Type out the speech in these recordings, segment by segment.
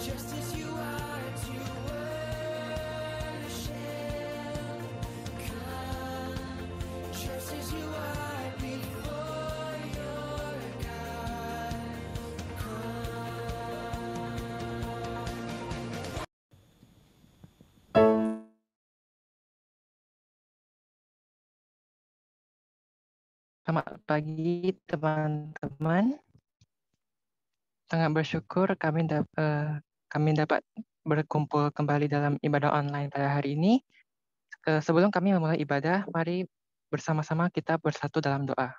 just as you are to worship. Come, just as you are before your God. Selamat pagi teman-teman. Sangat bersyukur kami dapat berkumpul kembali dalam ibadah online pada hari ini. Sebelum kami memulai ibadah, mari bersama-sama kita bersatu dalam doa.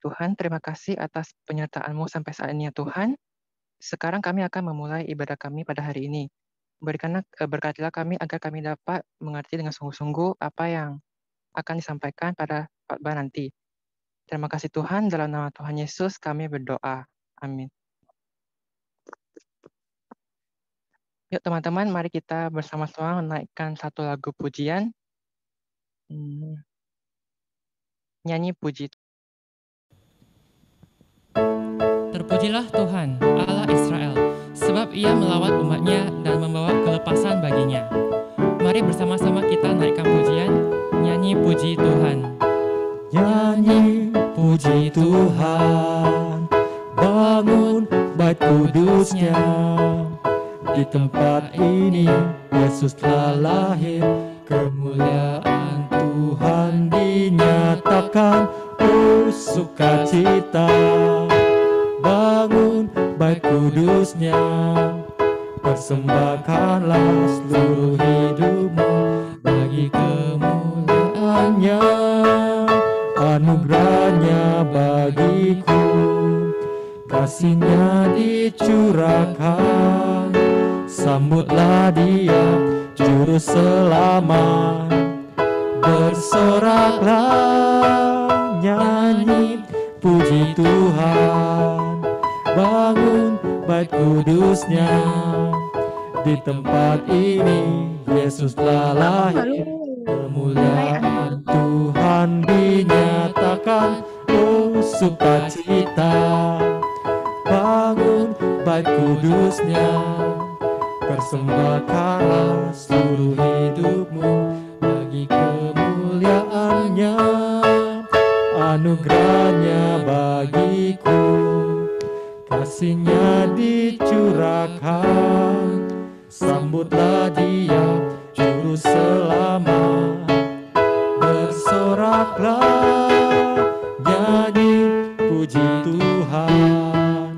Tuhan, terima kasih atas penyertaan-Mu sampai saat ini ya Tuhan. Sekarang kami akan memulai ibadah kami pada hari ini. Berkatilah kami agar kami dapat mengerti dengan sungguh-sungguh apa yang akan disampaikan pada khotbah nanti. Terima kasih Tuhan, dalam nama Tuhan Yesus kami berdoa. Amin. Yuk teman-teman, mari kita bersama-sama menaikkan satu lagu pujian. Nyanyi puji. Terpujilah Tuhan, Allah Israel, sebab Ia melawat umat-Nya dan membawa kelepasan baginya. Mari bersama-sama kita naikkan pujian, nyanyi puji Tuhan. Nyanyi puji Tuhan, bangun bait kudus-Nya. Di tempat ini Yesus telah lahir, kemuliaan Tuhan dinyatakan. Oh sukacita, bangun bait kudus-Nya. Persembahkanlah seluruh hidupmu bagi kemuliaan-Nya. Anugerahnya bagiku, kasih-Nya dicurahkan. Sambutlah Dia, Juru Selamat. Bersoraklah, nyanyi puji Tuhan. Bangun bait kudus-Nya. Di tempat ini Yesus telah lahir, kemuliaan Tuhan dinyatakan. Oh sukacita, bangun bait kudus-Nya. Persembahkanlah seluruh hidupmu bagi kemuliaan-Nya. Anugerahnya bagiku, kasih-Nya dicurahkan. Sambutlah Dia, Juru Selamat. Bersoraklah, nyanyi puji Tuhan.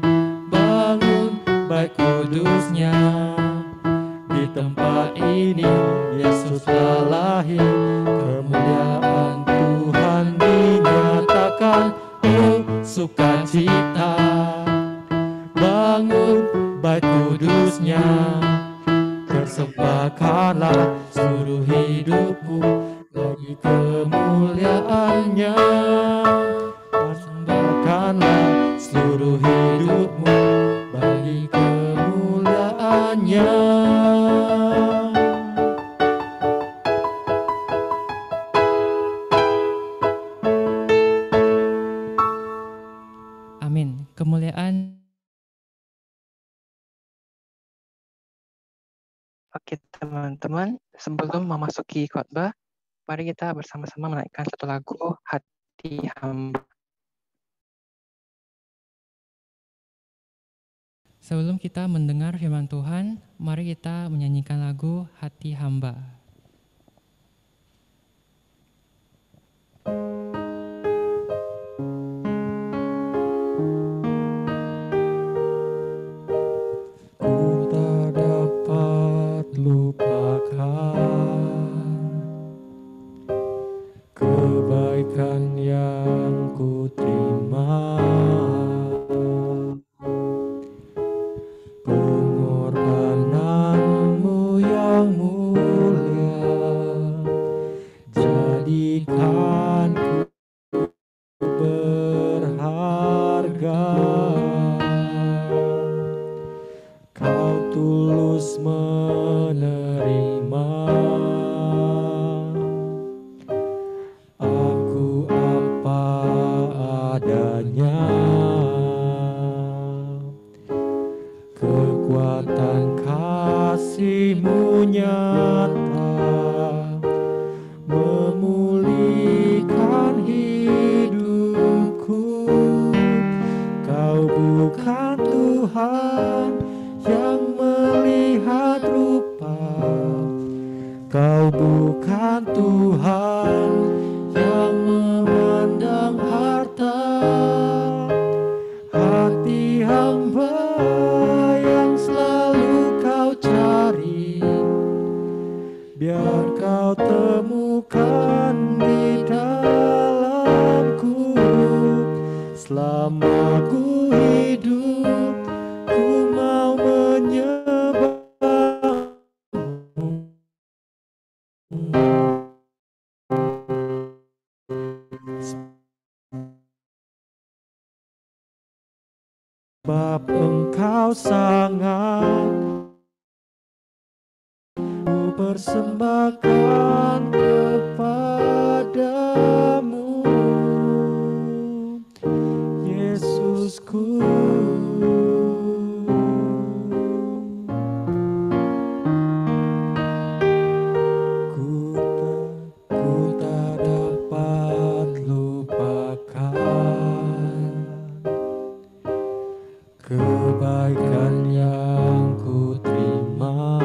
Bangun bait kudus-Nya. Di tempat ini Yesus telah lahir, kemuliaan Tuhan dinyatakan. Oh sukacita, bangun bait kudus-Nya. Persembahkanlah seluruh hidupku bagi kemuliaan-Nya. Persembahkanlah seluruh hidupmu bagi kemuliaan-Nya. Amin. Kemuliaan. Oke teman-teman, sebelum memasuki khotbah, mari kita bersama-sama menaikkan satu lagu Hati Hamba. Sebelum kita mendengar firman Tuhan, mari kita menyanyikan lagu Hati Hamba. Ku tak dapat lupakan kebaikan yang ku terima, pengorbananmu yang mulia, jadikan ku bukan Tuhan yang melihat rupa, Kau bukan Tuhan yang memandang harta. Hati hamba yang selalu Kau cari, biar Kau temukan di dalamku. Selama ku hidup, ku mau menyembah-Mu. Sebab Engkau sangat, ku persembahkan kepadamu, Yesusku. Ku tak dapat lupakan kebaikan yang ku terima,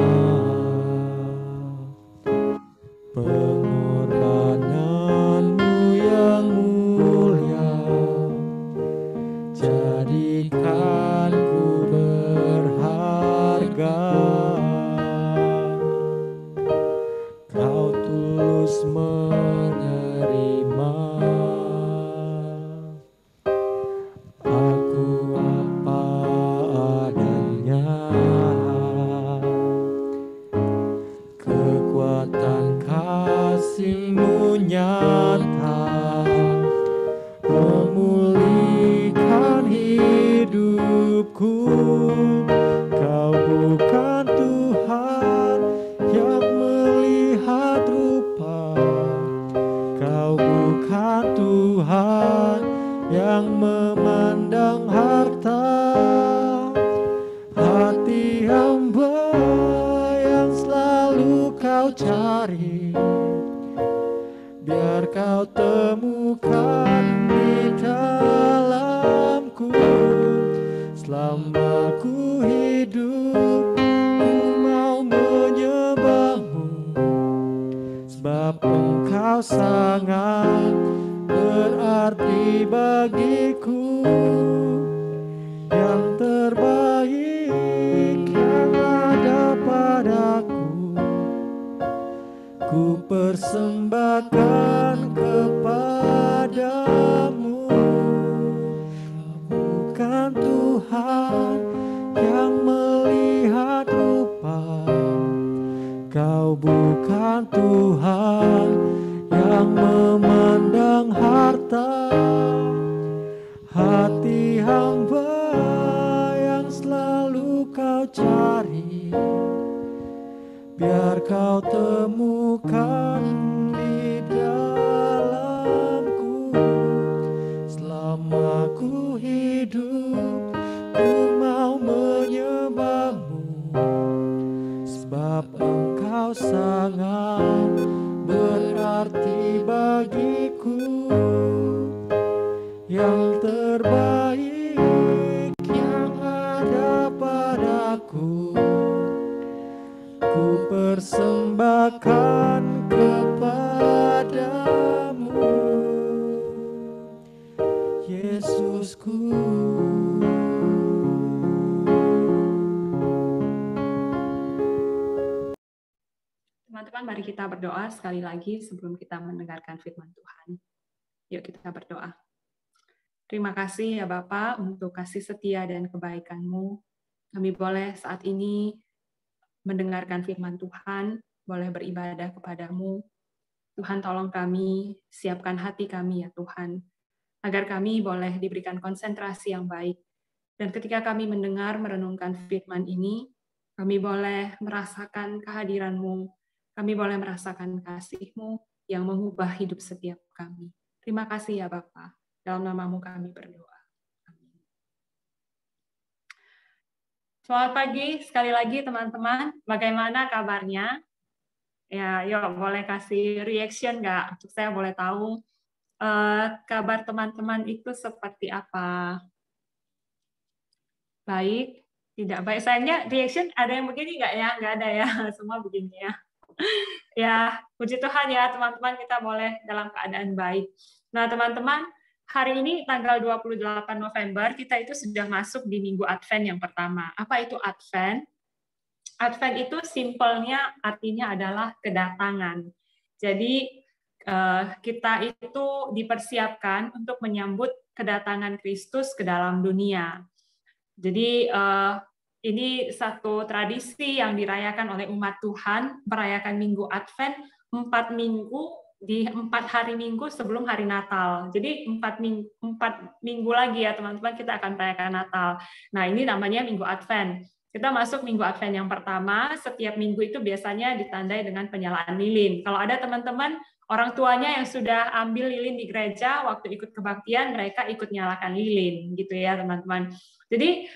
pengorbanan-Mu yang mulia, jadikan ku berharga. Kau tulus menerima aku apa adanya. Kekuatan kasih-Mu nyata, memulihkan hidupku. Kau bukan Tuhan yang melihat rupa, Kau bukan Tuhan yang memandang harta. Hati hamba yang selalu Kau cari, biar Kau temukan di dalamku. Selama ku hidup, ku mau menyembah-Mu. Sebab Engkau sangat berarti bagiku. Yang terbaik yang ada padaku, ku persembahkan kepadamu. Bukan Tuhan yang melihat rupa, Kau bukan Tuhan yang memandang harta. Hati hamba yang selalu Kau cari, biar Kau temukan di dalamku. Selama ku hidup, ku mau menyembah-Mu. Sebab Engkau sangat berarti bagiku. Yang terbaik yang ada padaku, ku persembahkan kepadamu, Yesusku. Teman-teman, mari kita berdoa sekali lagi sebelum kita mendengarkan firman Tuhan. Yuk kita berdoa. Terima kasih ya Bapa untuk kasih setia dan kebaikan-Mu. Kami boleh saat ini mendengarkan firman Tuhan, boleh beribadah kepadamu. Tuhan tolong kami, siapkan hati kami ya Tuhan, agar kami boleh diberikan konsentrasi yang baik. Dan ketika kami mendengar, merenungkan firman ini, kami boleh merasakan kehadiran-Mu, kami boleh merasakan kasih-Mu yang mengubah hidup setiap kami. Terima kasih ya Bapa. Dalam nama-Mu kami berdoa. Amin. Selamat pagi sekali lagi teman-teman. Bagaimana kabarnya? Ya, yuk boleh kasih reaction nggak? Untuk saya boleh tahu kabar teman-teman itu seperti apa? Baik, tidak baik. Sayangnya reaction ada yang begini nggak ya? Nggak ada ya, semua begini ya. Ya, puji Tuhan ya teman-teman, kita boleh dalam keadaan baik. Nah teman-teman, hari ini tanggal 28 November, kita itu sudah masuk di Minggu Advent yang pertama. Apa itu Advent? Advent itu simpelnya artinya adalah kedatangan. Jadi kita itu dipersiapkan untuk menyambut kedatangan Kristus ke dalam dunia. Jadi ini satu tradisi yang dirayakan oleh umat Tuhan, merayakan Minggu Advent 4 minggu di 4 hari Minggu sebelum hari Natal. Jadi 4 minggu lagi ya teman-teman kita akan merayakan Natal. Nah ini namanya Minggu Advent. Kita masuk Minggu Advent yang pertama, setiap minggu itu biasanya ditandai dengan penyalaan lilin. Kalau ada teman-teman orang tuanya yang sudah ambil lilin di gereja, waktu ikut kebaktian mereka ikut nyalakan lilin, gitu ya teman-teman. Jadi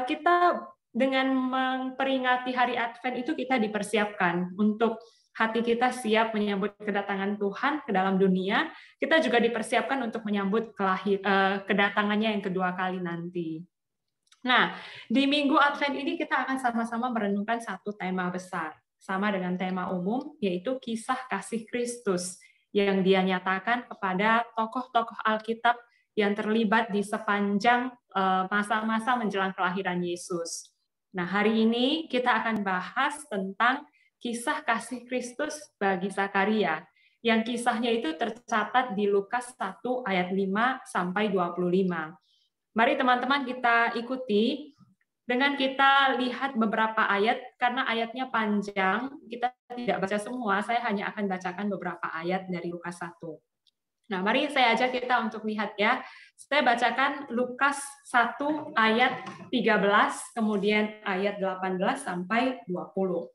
kita dengan memperingati hari Advent itu kita dipersiapkan untuk hati kita siap menyambut kedatangan Tuhan ke dalam dunia. Kita juga dipersiapkan untuk menyambut kedatangannya yang kedua kali nanti. Nah, di Minggu Advent ini kita akan sama-sama merenungkan satu tema besar, sama dengan tema umum, yaitu kisah kasih Kristus yang Dia nyatakan kepada tokoh-tokoh Alkitab yang terlibat di sepanjang masa-masa menjelang kelahiran Yesus. Nah, hari ini kita akan bahas tentang kisah kasih Kristus bagi Zakaria, yang kisahnya itu tercatat di Lukas 1 ayat 5 sampai 25. Mari teman-teman kita ikuti dengan kita lihat beberapa ayat, karena ayatnya panjang, kita tidak baca semua, saya hanya akan bacakan beberapa ayat dari Lukas 1. Nah, mari saya ajak kita untuk lihat ya. Saya bacakan Lukas 1 ayat 13, kemudian ayat 18 sampai 20.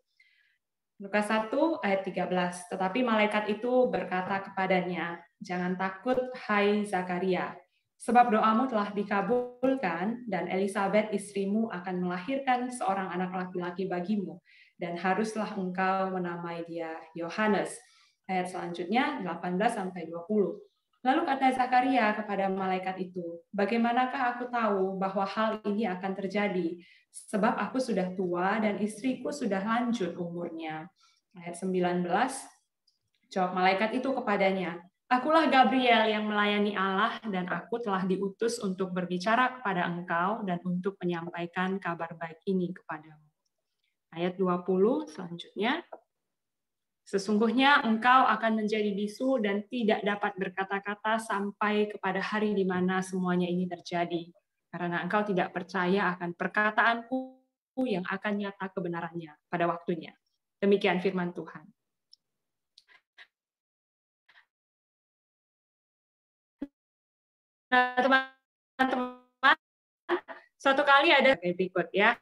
Lukas 1 ayat 13, tetapi malaikat itu berkata kepadanya, "Jangan takut, hai Zakaria, sebab doamu telah dikabulkan, dan Elisabet istrimu akan melahirkan seorang anak laki-laki bagimu, dan haruslah engkau menamai dia Yohanes." Ayat selanjutnya 18-20. Lalu kata Zakaria kepada malaikat itu, "Bagaimanakah aku tahu bahwa hal ini akan terjadi? Sebab aku sudah tua dan istriku sudah lanjut umurnya." Ayat 19, jawab malaikat itu kepadanya, "Akulah Gabriel yang melayani Allah, dan aku telah diutus untuk berbicara kepada engkau dan untuk menyampaikan kabar baik ini kepadamu." Ayat 20 selanjutnya, "Sesungguhnya engkau akan menjadi bisu dan tidak dapat berkata-kata sampai kepada hari di mana semuanya ini terjadi, karena engkau tidak percaya akan perkataanku yang akan nyata kebenarannya pada waktunya." Demikian firman Tuhan. Nah, teman-teman, suatu kali ada berikut ya.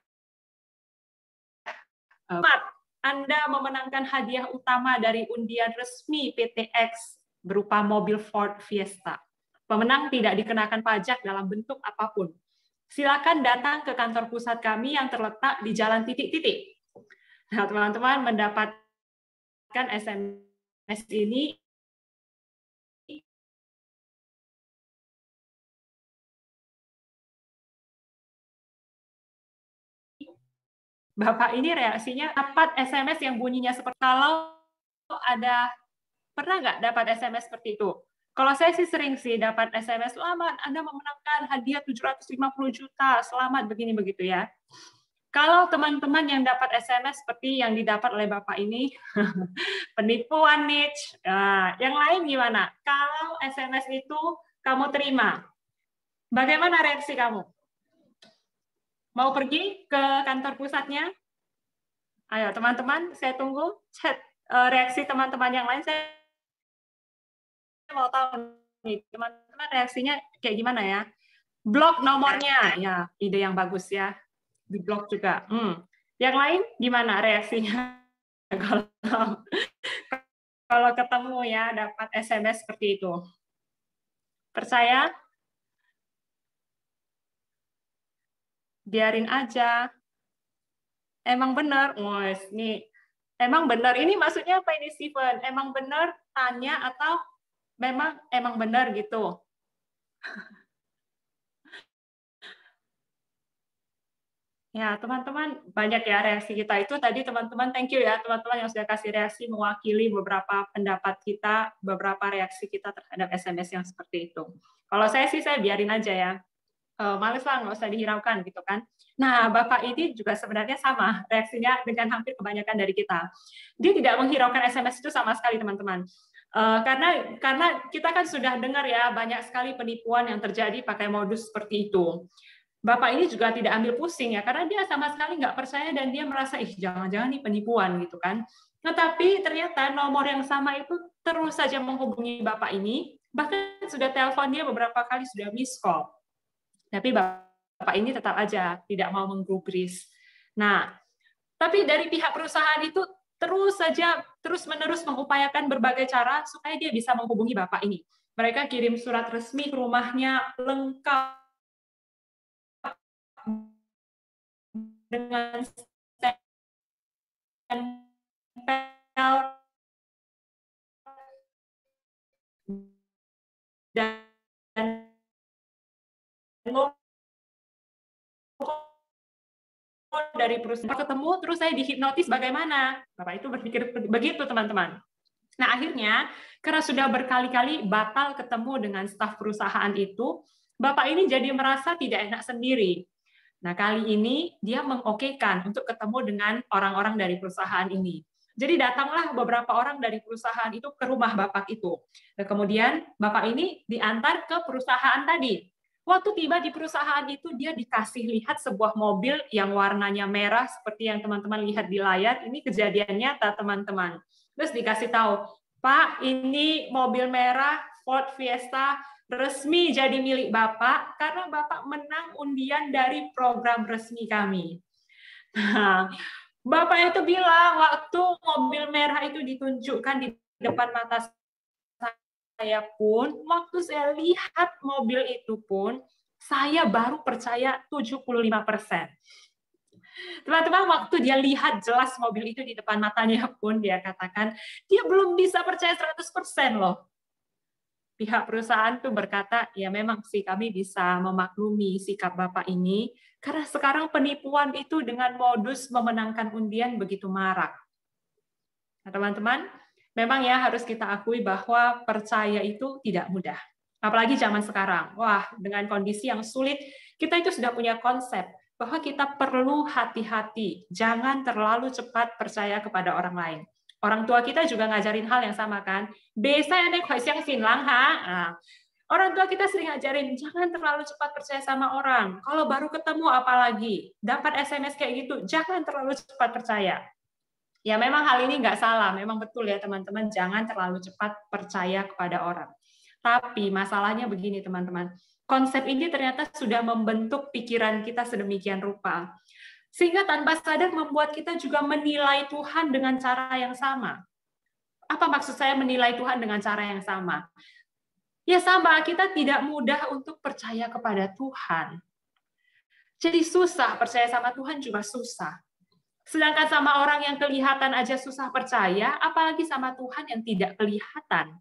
Anda memenangkan hadiah utama dari undian resmi PTX berupa mobil Ford Fiesta. Pemenang tidak dikenakan pajak dalam bentuk apapun. Silakan datang ke kantor pusat kami yang terletak di Jalan Titik-Titik. Nah, teman-teman mendapatkan SMS ini Bapak ini reaksinya dapat SMS yang bunyinya seperti, kalau ada, pernah nggak dapat SMS seperti itu? Kalau saya sih sering sih dapat SMS, "Selamat, Anda memenangkan hadiah 750 juta, selamat," begini begitu ya. Kalau teman-teman yang dapat SMS seperti yang didapat oleh Bapak ini, penipuan nih. Nah, yang lain gimana? Kalau SMS itu kamu terima, bagaimana reaksi kamu? Mau pergi ke kantor pusatnya? Ayo teman-teman, saya tunggu chat reaksi teman-teman yang lain. Saya mau tahu nih, teman-teman reaksinya kayak gimana ya? Blok nomornya, ya ide yang bagus ya. Di blok juga. Yang lain gimana reaksinya? Kalau ketemu ya dapat SMS seperti itu. Percaya? Biarin aja. Emang benar, nih, emang benar. Ini maksudnya apa ini, Steven? Emang benar tanya atau emang benar gitu? Ya, teman-teman, banyak ya reaksi kita itu. Tadi teman-teman, thank you ya teman-teman yang sudah kasih reaksi mewakili beberapa pendapat kita, beberapa reaksi kita terhadap SMS yang seperti itu. Kalau saya sih, saya biarin aja ya. Males lah, nggak usah dihiraukan gitu kan. Nah, Bapak ini juga sebenarnya sama reaksinya dengan hampir kebanyakan dari kita. Dia tidak menghiraukan SMS itu sama sekali, teman-teman. Karena kita kan sudah dengar ya banyak sekali penipuan yang terjadi pakai modus seperti itu. Bapak ini juga tidak ambil pusing ya, karena dia sama sekali nggak percaya dan dia merasa, jangan-jangan nih penipuan gitu kan. Nah, tapi ternyata nomor yang sama itu terus saja menghubungi Bapak ini, bahkan sudah telepon dia beberapa kali, sudah miss call. Tapi Bapak ini tetap aja tidak mau menggubris. Nah, tapi dari pihak perusahaan itu terus-menerus mengupayakan berbagai cara supaya dia bisa menghubungi Bapak ini. Mereka kirim surat resmi ke rumahnya lengkap dengan stempel dan logo dari perusahaan. Ketemu, terus saya dihipnotis bagaimana? Bapak itu berpikir begitu, teman-teman. Nah, akhirnya, karena sudah berkali-kali batal ketemu dengan staf perusahaan itu, Bapak ini jadi merasa tidak enak sendiri. Nah, kali ini dia mengokekan untuk ketemu dengan orang-orang dari perusahaan ini. Jadi datanglah beberapa orang dari perusahaan itu ke rumah Bapak itu. Dan kemudian Bapak ini diantar ke perusahaan tadi. Waktu tiba di perusahaan itu, dia dikasih lihat sebuah mobil yang warnanya merah, seperti yang teman-teman lihat di layar. Ini kejadian nyata, teman-teman. Terus dikasih tahu, Pak, ini mobil merah Ford Fiesta resmi jadi milik Bapak karena Bapak menang undian dari program resmi kami. Nah, Bapak itu bilang waktu mobil merah itu ditunjukkan di depan mata saya pun, waktu saya lihat mobil itu pun, saya baru percaya 75%. Teman-teman, waktu dia lihat jelas mobil itu di depan matanya pun, dia katakan, dia belum bisa percaya 100% loh. Pihak perusahaan tuh berkata, ya memang sih kami bisa memaklumi sikap Bapak ini, karena sekarang penipuan itu dengan modus memenangkan undian begitu marak. Nah, teman-teman, memang ya harus kita akui bahwa percaya itu tidak mudah. Apalagi zaman sekarang. Wah, dengan kondisi yang sulit, kita itu sudah punya konsep bahwa kita perlu hati-hati, jangan terlalu cepat percaya kepada orang lain. Orang tua kita juga ngajarin hal yang sama kan. Biasa yang siang sinlang ha. Nah, orang tua kita sering ngajarin jangan terlalu cepat percaya sama orang. Kalau baru ketemu apalagi dapat SMS kayak gitu, jangan terlalu cepat percaya. Ya memang hal ini nggak salah, memang betul ya teman-teman, jangan terlalu cepat percaya kepada orang. Tapi masalahnya begini teman-teman, konsep ini ternyata sudah membentuk pikiran kita sedemikian rupa. Sehingga tanpa sadar membuat kita juga menilai Tuhan dengan cara yang sama. Apa maksud saya menilai Tuhan dengan cara yang sama? Ya sama, kita tidak mudah untuk percaya kepada Tuhan. Jadi susah, percaya sama Tuhan juga susah. Sedangkan sama orang yang kelihatan aja susah percaya, apalagi sama Tuhan yang tidak kelihatan.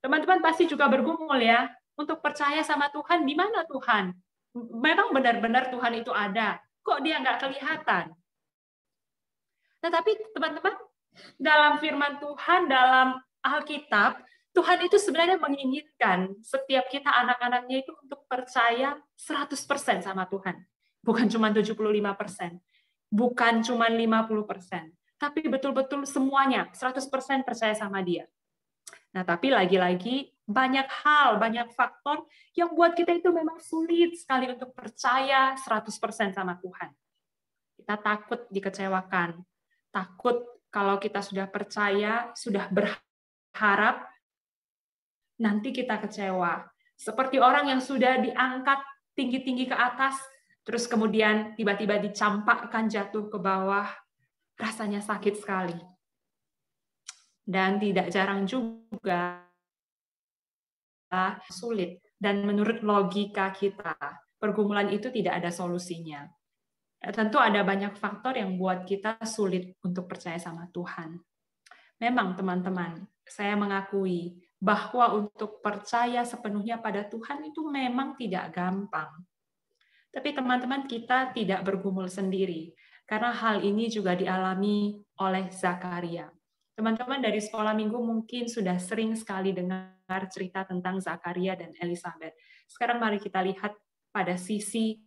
Teman-teman pasti juga bergumul ya, untuk percaya sama Tuhan, di mana Tuhan? Memang benar-benar Tuhan itu ada. Kok dia nggak kelihatan? Tetapi teman-teman, dalam firman Tuhan, dalam Alkitab, Tuhan itu sebenarnya menginginkan setiap kita anak-anaknya itu untuk percaya 100% sama Tuhan. Bukan cuma 75%, bukan cuma 50%, tapi betul-betul semuanya 100% percaya sama Dia. Nah, tapi lagi-lagi banyak hal, banyak faktor yang buat kita itu memang sulit sekali untuk percaya 100% sama Tuhan. Kita takut dikecewakan, takut kalau kita sudah percaya, sudah berharap, nanti kita kecewa. Seperti orang yang sudah diangkat tinggi-tinggi ke atas, terus kemudian tiba-tiba dicampakkan jatuh ke bawah, rasanya sakit sekali. Dan tidak jarang juga sulit. Dan menurut logika kita, pergumulan itu tidak ada solusinya. Tentu ada banyak faktor yang buat kita sulit untuk percaya sama Tuhan. Memang teman-teman, saya mengakui bahwa untuk percaya sepenuhnya pada Tuhan itu memang tidak gampang. Tapi teman-teman, kita tidak bergumul sendiri, karena hal ini juga dialami oleh Zakaria. Teman-teman dari sekolah minggu mungkin sudah sering sekali dengar cerita tentang Zakaria dan Elizabeth. Sekarang mari kita lihat pada sisi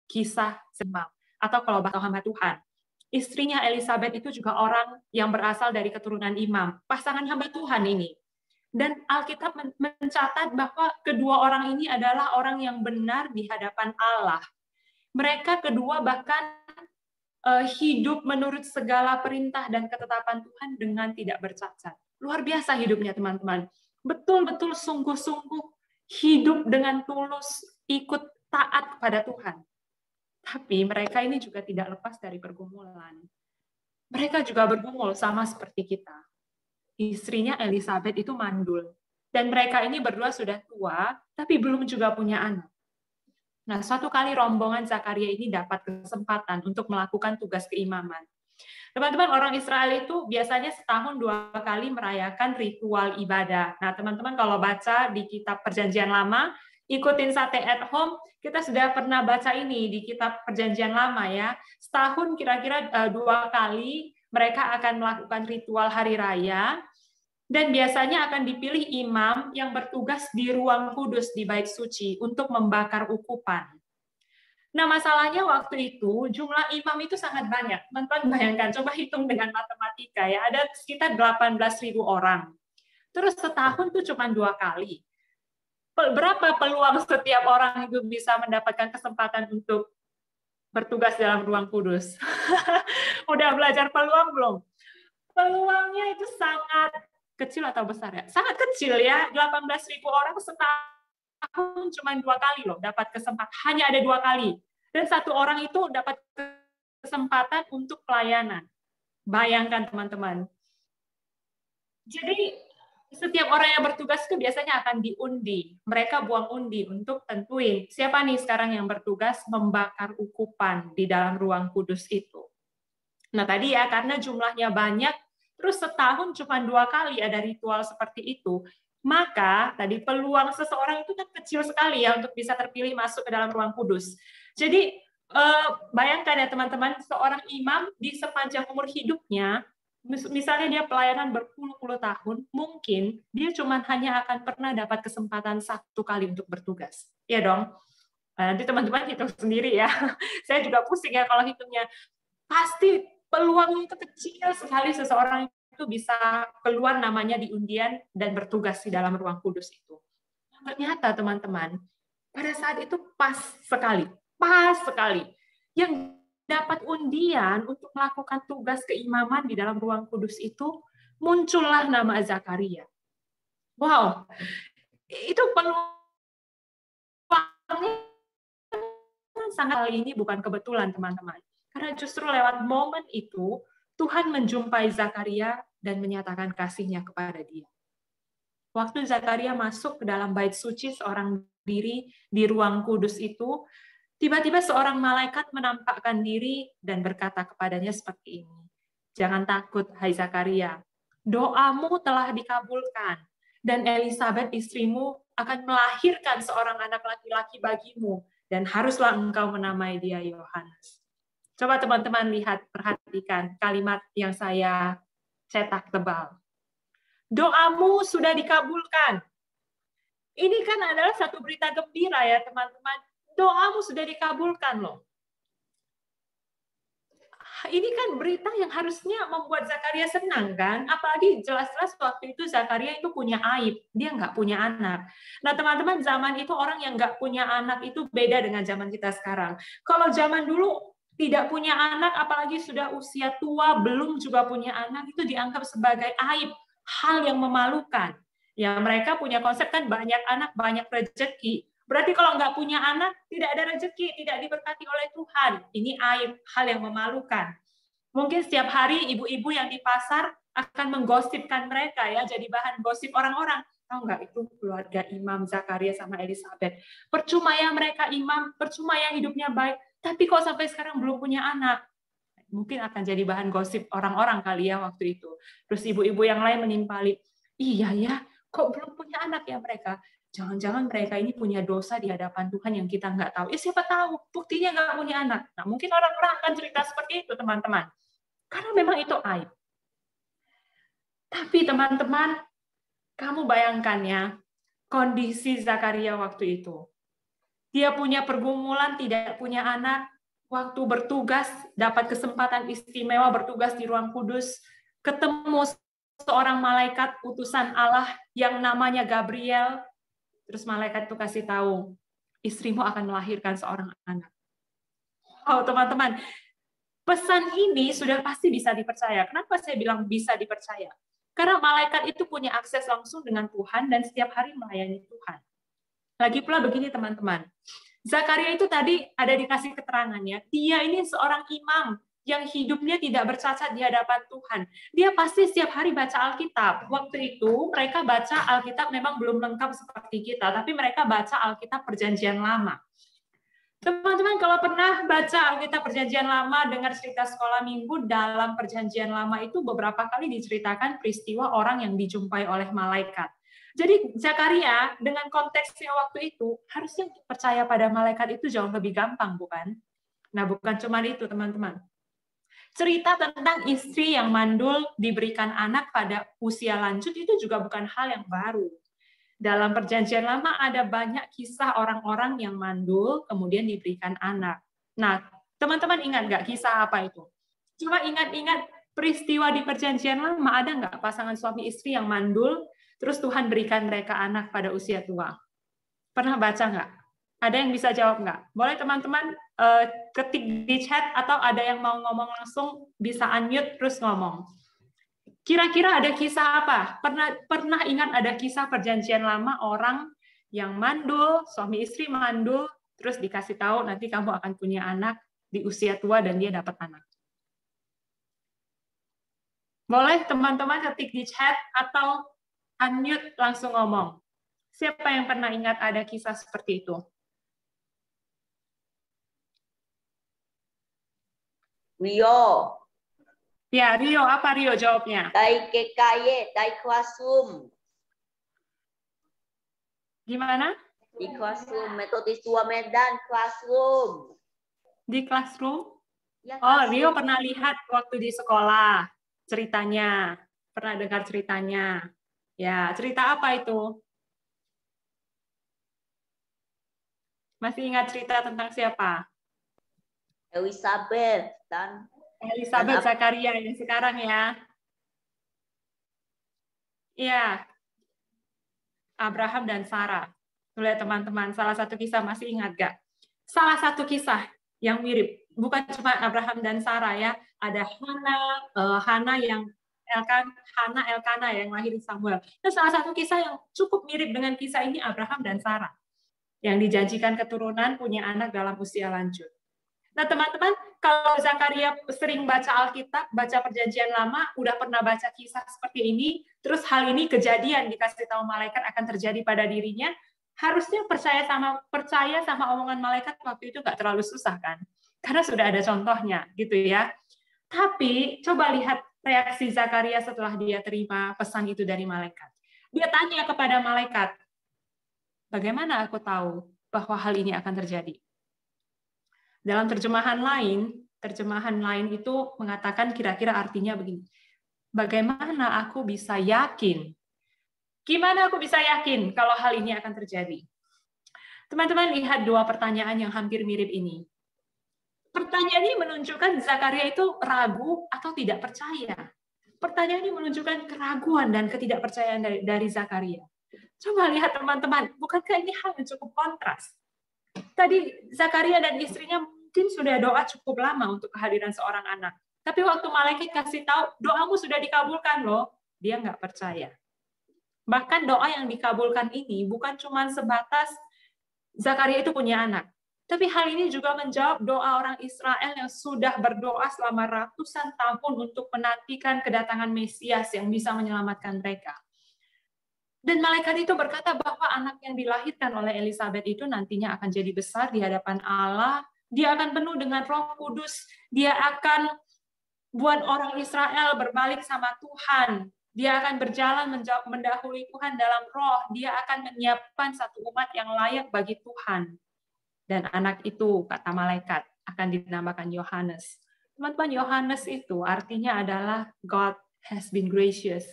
kisah imam, atau kalau bahasa hamba Tuhan. Istrinya Elizabeth itu juga orang yang berasal dari keturunan imam, pasangan hamba Tuhan ini. Dan Alkitab mencatat bahwa kedua orang ini adalah orang yang benar di hadapan Allah. Mereka kedua bahkan hidup menurut segala perintah dan ketetapan Tuhan dengan tidak bercacat. Luar biasa hidupnya, teman-teman. Betul-betul sungguh-sungguh hidup dengan tulus, ikut taat pada Tuhan. Tapi mereka ini juga tidak lepas dari pergumulan. Mereka juga bergumul sama seperti kita. Istrinya Elizabeth itu mandul. Dan mereka ini berdua sudah tua, tapi belum juga punya anak. Nah, suatu kali rombongan Zakaria ini dapat kesempatan untuk melakukan tugas keimaman. Teman-teman, orang Israel itu biasanya setahun 2 kali merayakan ritual ibadah. Nah, teman-teman kalau baca di kitab Perjanjian Lama, ikutin Sate at Home, kita sudah pernah baca ini di kitab Perjanjian Lama ya. Setahun kira-kira 2 kali mereka akan melakukan ritual hari raya, dan biasanya akan dipilih imam yang bertugas di ruang kudus di Bait Suci untuk membakar ukupan. Nah, masalahnya waktu itu jumlah imam itu sangat banyak. Teman-teman bayangkan, coba hitung dengan matematika ya, ada sekitar 18.000 orang. Terus setahun tuh cuma 2 kali. Berapa peluang setiap orang itu bisa mendapatkan kesempatan untuk bertugas dalam ruang kudus? Udah belajar peluang belum? Peluangnya itu sangat kecil atau besar ya? Sangat kecil ya, 18.000 orang setahun cuma 2 kali loh dapat kesempatan, hanya ada 2 kali. Dan 1 orang itu dapat kesempatan untuk pelayanan. Bayangkan teman-teman. Jadi setiap orang yang bertugas itu biasanya akan diundi. Mereka buang undi untuk tentuin siapa nih sekarang yang bertugas membakar ukupan di dalam ruang kudus itu. Nah tadi ya, karena jumlahnya banyak, terus setahun cuma 2 kali ada ritual seperti itu, maka tadi peluang seseorang itu kan kecil sekali ya untuk bisa terpilih masuk ke dalam ruang kudus. Jadi bayangkan ya teman-teman, seorang imam di sepanjang umur hidupnya, misalnya dia pelayanan berpuluh-puluh tahun, mungkin dia cuma hanya akan pernah dapat kesempatan 1 kali untuk bertugas. Iya dong? Nanti teman-teman hitung sendiri ya. Saya juga pusing ya kalau hitungnya. Pasti peluang itu kecil sekali seseorang itu bisa keluar namanya di undian dan bertugas di dalam ruang kudus itu. Ternyata teman-teman, pada saat itu pas sekali yang dapat undian untuk melakukan tugas keimaman di dalam ruang kudus itu, muncullah nama Zakaria. Wow, itu peluangnya sangat, kali ini bukan kebetulan teman-teman. Karena justru lewat momen itu, Tuhan menjumpai Zakaria dan menyatakan kasih-Nya kepada dia. Waktu Zakaria masuk ke dalam bait suci seorang diri di ruang kudus itu, tiba-tiba seorang malaikat menampakkan diri dan berkata kepadanya seperti ini. Jangan takut, hai Zakaria. Doamu telah dikabulkan, dan Elizabeth istrimu akan melahirkan seorang anak laki-laki bagimu, dan haruslah engkau menamai dia Yohanes. Coba teman-teman lihat, perhatikan kalimat yang saya cetak tebal. Doamu sudah dikabulkan. Ini kan adalah satu berita gembira ya teman-teman. Doamu sudah dikabulkan loh. Ini kan berita yang harusnya membuat Zakaria senang kan? Apalagi jelas-jelas waktu itu Zakaria itu punya aib. Dia nggak punya anak. Nah teman-teman, zaman itu orang yang nggak punya anak itu beda dengan zaman kita sekarang. Kalau zaman dulu tidak punya anak, apalagi sudah usia tua, belum juga punya anak, itu dianggap sebagai aib, hal yang memalukan. Ya, mereka punya konsep kan banyak anak, banyak rezeki. Berarti kalau nggak punya anak, tidak ada rezeki, tidak diberkati oleh Tuhan. Ini aib, hal yang memalukan. Mungkin setiap hari ibu-ibu yang di pasar akan menggosipkan mereka, ya, jadi bahan gosip orang-orang. Tahu nggak itu keluarga Imam Zakaria sama Elizabeth? Percuma ya mereka imam, percuma ya hidupnya baik, tapi kok sampai sekarang belum punya anak. mungkin akan jadi bahan gosip orang-orang kali ya waktu itu. Terus ibu-ibu yang lain menimpali, iya ya, kok belum punya anak ya mereka? Jangan-jangan mereka ini punya dosa di hadapan Tuhan yang kita nggak tahu. Siapa tahu, buktinya nggak punya anak. Nah, mungkin orang-orang akan cerita seperti itu, teman-teman. Karena memang itu aib. Tapi teman-teman, kamu bayangkan ya, kondisi Zakaria waktu itu. Dia punya pergumulan, tidak punya anak, waktu bertugas, dapat kesempatan istimewa bertugas di Ruang Kudus, ketemu seorang malaikat utusan Allah yang namanya Gabriel, terus malaikat itu kasih tahu, istrimu akan melahirkan seorang anak. Oh, teman-teman, pesan ini sudah pasti bisa dipercaya. Kenapa saya bilang bisa dipercaya? Karena malaikat itu punya akses langsung dengan Tuhan dan setiap hari melayani Tuhan. Lagi pula begini teman-teman, Zakaria itu tadi ada dikasih keterangannya, dia ini seorang imam yang hidupnya tidak bercacat di hadapan Tuhan. Dia pasti setiap hari baca Alkitab. Waktu itu mereka baca Alkitab memang belum lengkap seperti kita, tapi mereka baca Alkitab Perjanjian Lama. Teman-teman kalau pernah baca Alkitab Perjanjian Lama, dengar cerita sekolah minggu, dalam Perjanjian Lama itu beberapa kali diceritakan peristiwa orang yang dijumpai oleh malaikat. Jadi Zakaria dengan konteksnya waktu itu harusnya percaya pada malaikat itu jauh lebih gampang, bukan? Nah, bukan cuma itu, teman-teman. Cerita tentang istri yang mandul diberikan anak pada usia lanjut itu juga bukan hal yang baru. Dalam Perjanjian Lama ada banyak kisah orang-orang yang mandul kemudian diberikan anak. Nah, teman-teman ingat nggak kisah apa itu? Coba ingat-ingat peristiwa di Perjanjian Lama, ada nggak pasangan suami istri yang mandul, terus Tuhan berikan mereka anak pada usia tua? Pernah baca nggak? Ada yang bisa jawab nggak? Boleh teman-teman ketik di chat atau ada yang mau ngomong langsung bisa unmute terus ngomong. Kira-kira ada kisah apa? Pernah ingat ada kisah Perjanjian Lama orang yang mandul, suami istri mandul, terus dikasih tahu nanti kamu akan punya anak di usia tua dan dia dapat anak. Boleh teman-teman ketik di chat atau unmute langsung ngomong. Siapa yang pernah ingat ada kisah seperti itu? Rio. Ya, Rio, apa Rio jawabnya? Dai kekaye, dai klasum. Gimana? Di klasum, metode tua Medan, klasum. Di classroom? Ya, Oh, klasum. Rio pernah lihat waktu di sekolah ceritanya. Pernah dengar ceritanya. Ya, cerita apa itu? Masih ingat cerita tentang siapa? Elizabeth dan Elizabeth Zakaria yang sekarang ya. Iya. Abraham dan Sarah. Lihat teman-teman, salah satu kisah masih ingat gak? Salah satu kisah yang mirip. Bukan cuma Abraham dan Sarah ya. Ada Hana yang Elkana yang lahir Samuel. Dan salah satu kisah yang cukup mirip dengan kisah ini Abraham dan Sarah. Yang dijanjikan keturunan punya anak dalam usia lanjut. Nah, teman-teman, kalau Zakaria sering baca Alkitab, baca Perjanjian Lama, udah pernah baca kisah seperti ini, terus hal ini kejadian dikasih tahu malaikat akan terjadi pada dirinya, harusnya percaya sama omongan malaikat waktu itu nggak terlalu susah kan? Karena sudah ada contohnya, gitu ya. Tapi coba lihat reaksi Zakaria setelah dia terima pesan itu dari malaikat. Dia tanya kepada malaikat, bagaimana aku tahu bahwa hal ini akan terjadi? Dalam terjemahan lain itu mengatakan kira-kira artinya begini. Bagaimana aku bisa yakin? Gimana aku bisa yakin kalau hal ini akan terjadi? Teman-teman lihat dua pertanyaan yang hampir mirip ini. Pertanyaan ini menunjukkan Zakaria itu ragu atau tidak percaya. Pertanyaan ini menunjukkan keraguan dan ketidakpercayaan dari Zakaria. Coba lihat teman-teman, bukankah ini hal yang cukup kontras? Tadi Zakaria dan istrinya mungkin sudah doa cukup lama untuk kehadiran seorang anak. Tapi waktu malaikat kasih tahu, doamu sudah dikabulkan loh, dia nggak percaya. Bahkan doa yang dikabulkan ini bukan cuma sebatas Zakaria itu punya anak. Tapi hal ini juga menjawab doa orang Israel yang sudah berdoa selama ratusan tahun untuk menantikan kedatangan Mesias yang bisa menyelamatkan mereka. Dan malaikat itu berkata bahwa anak yang dilahirkan oleh Elizabeth itu nantinya akan jadi besar di hadapan Allah. Dia akan penuh dengan Roh Kudus. Dia akan buat orang Israel berbalik sama Tuhan. Dia akan berjalan mendahului Tuhan dalam roh. Dia akan menyiapkan satu umat yang layak bagi Tuhan. Dan anak itu, kata malaikat, akan dinamakan Yohanes. Teman-teman, Yohanes itu artinya adalah God has been gracious.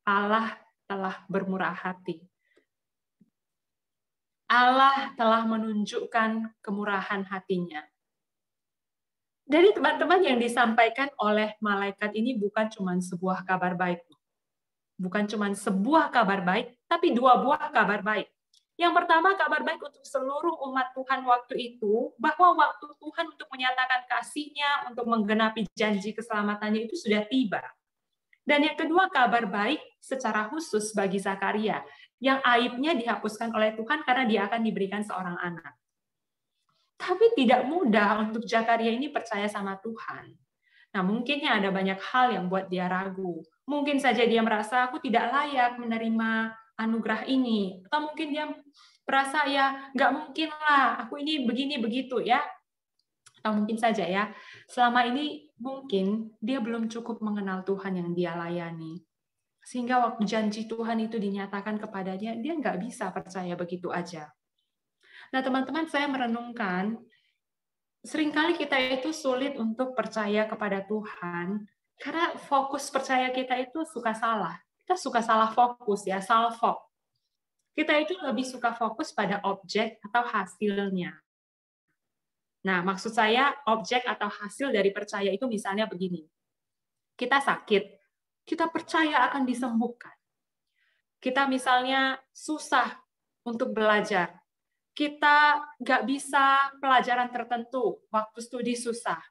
Allah telah bermurah hati. Allah telah menunjukkan kemurahan hatinya. Jadi teman-teman, yang disampaikan oleh malaikat ini bukan cuma sebuah kabar baik. Bukan cuma sebuah kabar baik, tapi dua buah kabar baik. Yang pertama, kabar baik untuk seluruh umat Tuhan waktu itu, bahwa waktu Tuhan untuk menyatakan kasih-Nya, untuk menggenapi janji keselamatannya itu sudah tiba. Dan yang kedua, kabar baik secara khusus bagi Zakaria, yang aibnya dihapuskan oleh Tuhan karena dia akan diberikan seorang anak. Tapi tidak mudah untuk Zakaria ini percaya sama Tuhan. Nah, mungkinnya ada banyak hal yang buat dia ragu. Mungkin saja dia merasa, aku tidak layak menerima anugerah ini. Atau mungkin dia merasa, ya nggak mungkin lah, aku ini begini begitu ya. Atau mungkin saja ya, selama ini mungkin dia belum cukup mengenal Tuhan yang dia layani. Sehingga waktu janji Tuhan itu dinyatakan kepadanya, dia nggak bisa percaya begitu aja. Nah, teman-teman, saya merenungkan, seringkali kita itu sulit untuk percaya kepada Tuhan, karena fokus percaya kita itu suka salah. Kita suka salah fokus ya, salfok. Kita itu lebih suka fokus pada objek atau hasilnya. Nah, maksud saya objek atau hasil dari percaya itu misalnya begini. Kita sakit, kita percaya akan disembuhkan. Kita misalnya susah untuk belajar. Kita nggak bisa pelajaran tertentu, waktu studi susah.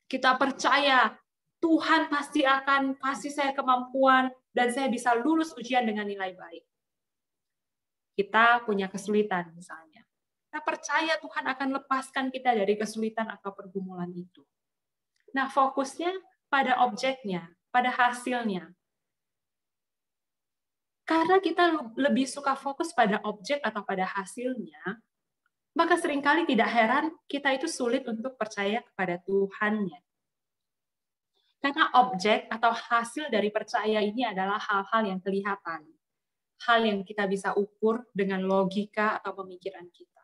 Kita percaya Tuhan pasti akan kasih saya kemampuan dan saya bisa lulus ujian dengan nilai baik. Kita punya kesulitan misalnya. Kita percaya Tuhan akan lepaskan kita dari kesulitan atau pergumulan itu. Nah, fokusnya pada objeknya, pada hasilnya. Karena kita lebih suka fokus pada objek atau pada hasilnya, maka seringkali tidak heran kita itu sulit untuk percaya kepada Tuhan-nya. Karena objek atau hasil dari percaya ini adalah hal-hal yang kelihatan. Hal yang kita bisa ukur dengan logika atau pemikiran kita.